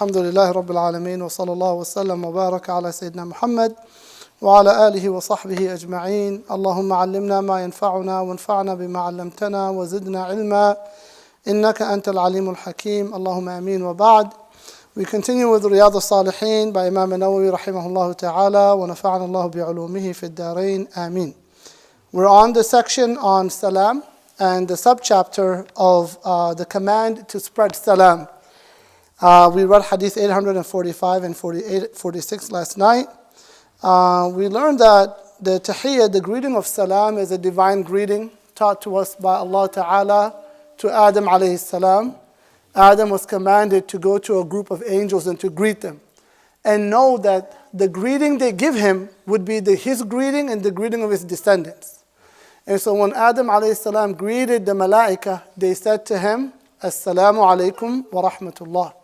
Alhamdulillahi Rabbil Alameen wa sallallahu wa sallam wa baraka ala Sayyidina Muhammad wa ala alihi wa sahbihi ajma'een. Allahumma allimna ma yanfa'una wa anfa'na bima 'allamtana wa zidna ilma innaka antal alimul hakim. Allahumma ameen wa ba'd. We continue with Riyad al-Salihin by Imam Nawawi rahimahullah ta'ala wa nafa'ana Allah bi'ulumihi fi ad-darain. Ameen. We're on the section on salam and the subchapter of the command to spread salam. We read hadith 845 and 46 last night. We learned that the tahiyyah, the greeting of salam, is a divine greeting taught to us by Allah Ta'ala to Adam alayhi salam. Adam was commanded to go to a group of angels and to greet them. And know that the greeting they give him would be his greeting and the greeting of his descendants. And so when Adam alayhi salam greeted the malaika, they said to him, Assalamu alaikum wa rahmatullah.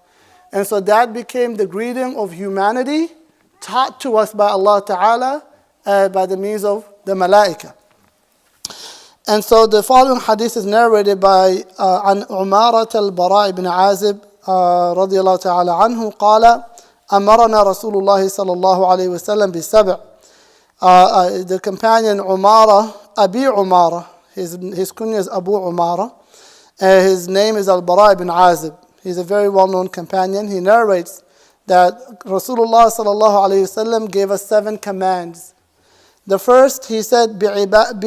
And so that became the greeting of humanity taught to us by Allah Ta'ala by the means of the malaika. And so the following hadith is narrated by عن عمارة البراء بن عازب رضي الله تعالى عنه قال أمرنا رسول الله صلى الله عليه وسلم بسبع. The companion Umara, Abi Umara, his kunya is Abu Umara. His name is Al-Bara ibn Azib. He's a very well-known companion. He narrates that Rasulullah sallallahu alayhi wasallam gave us 7 commands. The first, he said, بِعِيَادَةِ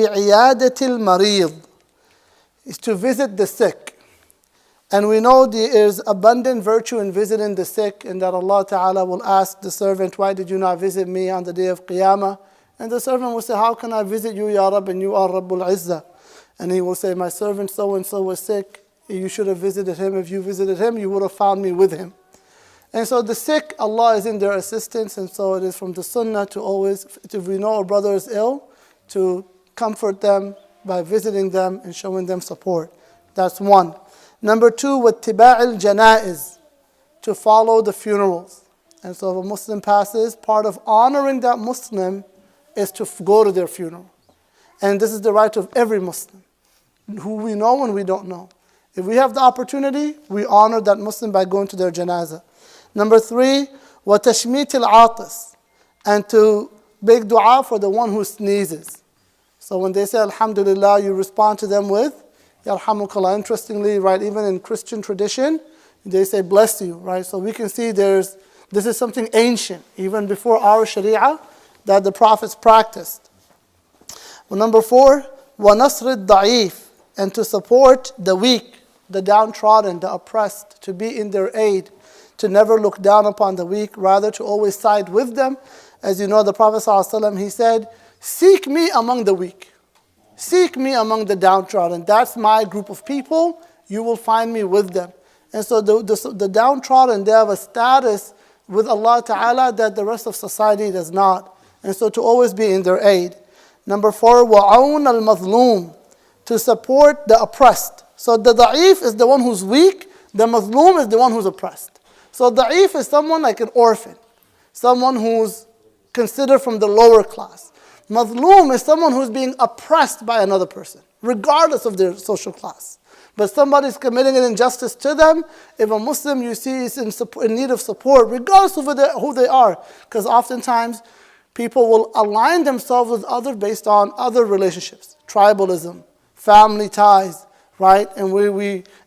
الْمَرِيضِ, is to visit the sick. And we know there is abundant virtue in visiting the sick, and that Allah Ta'ala will ask the servant, why did you not visit me on the day of Qiyamah? And the servant will say, how can I visit you, Ya Rabb, and you are Rabbul Izzah? And he will say, my servant so-and-so was sick. You should have visited him. If you visited him, you would have found me with him. And so the sick, Allah is in their assistance. And so it is from the sunnah to always, if we know a brother is ill, to comfort them by visiting them and showing them support. That's one. Number 2, وَاتِّبَاعِ الْجَنَائِزِ, to follow the funerals. And so if a Muslim passes, part of honoring that Muslim is to go to their funeral. And this is the right of every Muslim, who we know and we don't know. If we have the opportunity, we honor that Muslim by going to their janazah. Number 3, وَتَشْمِيتِ الْعَاطِسِ, and to make dua for the one who sneezes. So when they say Alhamdulillah, you respond to them with Yarhamukallah. Interestingly, right, even in Christian tradition, they say bless you, right? So we can see this is something ancient, even before our Sharia, that the prophets practiced. Well, number 4, وَنَصْرِ الضَّعِيفِ, and to support the weak, the downtrodden, the oppressed, to be in their aid, to never look down upon the weak, rather to always side with them. As you know, the Prophet ﷺ, he said, seek me among the weak. Seek me among the downtrodden. That's my group of people. You will find me with them. And so the downtrodden, they have a status with Allah Ta'ala that the rest of society does not. And so to always be in their aid. Number 4, وَعَوْنَ الْمَظْلُومِ, to support the oppressed. So the da'if is the one who's weak, the mazloom is the one who's oppressed. So da'if is someone like an orphan, someone who's considered from the lower class. Mazloom is someone who's being oppressed by another person, regardless of their social class. But somebody's committing an injustice to them. If a Muslim you see is in need of support, regardless of who they are, because oftentimes people will align themselves with others based on other relationships, tribalism, family ties, right? And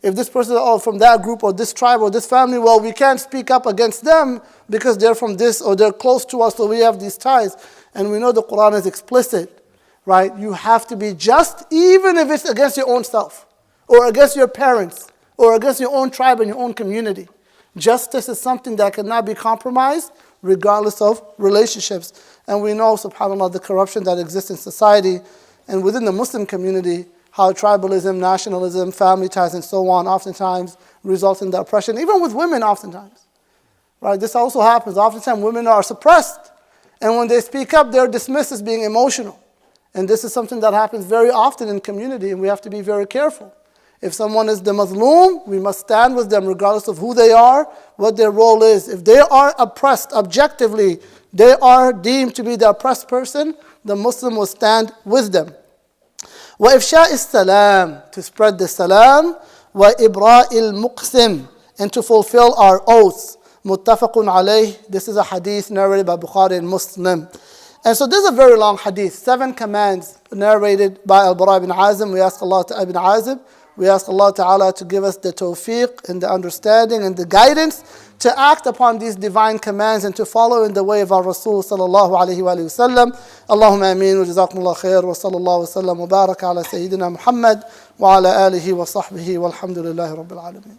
if this person is from that group or this tribe or this family, well, we can't speak up against them because they're from this or they're close to us, so we have these ties. And we know the Quran is explicit, right? You have to be just, even if it's against your own self or against your parents or against your own tribe and your own community. Justice is something that cannot be compromised regardless of relationships. And we know, subhanAllah, the corruption that exists in society and within the Muslim community, how tribalism, nationalism, family ties, and so on oftentimes results in the oppression, even with women oftentimes. Right? This also happens. Oftentimes women are suppressed, and when they speak up, they're dismissed as being emotional. And this is something that happens very often in community, and we have to be very careful. If someone is the mazloom, we must stand with them regardless of who they are, what their role is. If they are oppressed objectively, they are deemed to be the oppressed person, the Muslim will stand with them. وَإِفْشَاءِ السَّلَامِ, to spread the salam. وَإِبْرَاءِ الْمُقْسِمِ, and to fulfill our oaths. muttafaqun alayh. This is a hadith narrated by Bukhari and Muslim. And so this is a very long hadith, 7 commands narrated by Al-Bara ibn Azim. We ask Allah Ta'ala to give us the tawfiq and the understanding and the guidance to act upon these divine commands and to follow in the way of our Rasul sallallahu alayhi wa sallam. Allahumma ameen wa jazakumullah khair wa sallallahu wa sallam wa baraka ala Sayyidina Muhammad wa ala alihi wa sahbihi walhamdulillahi rabbil alameen.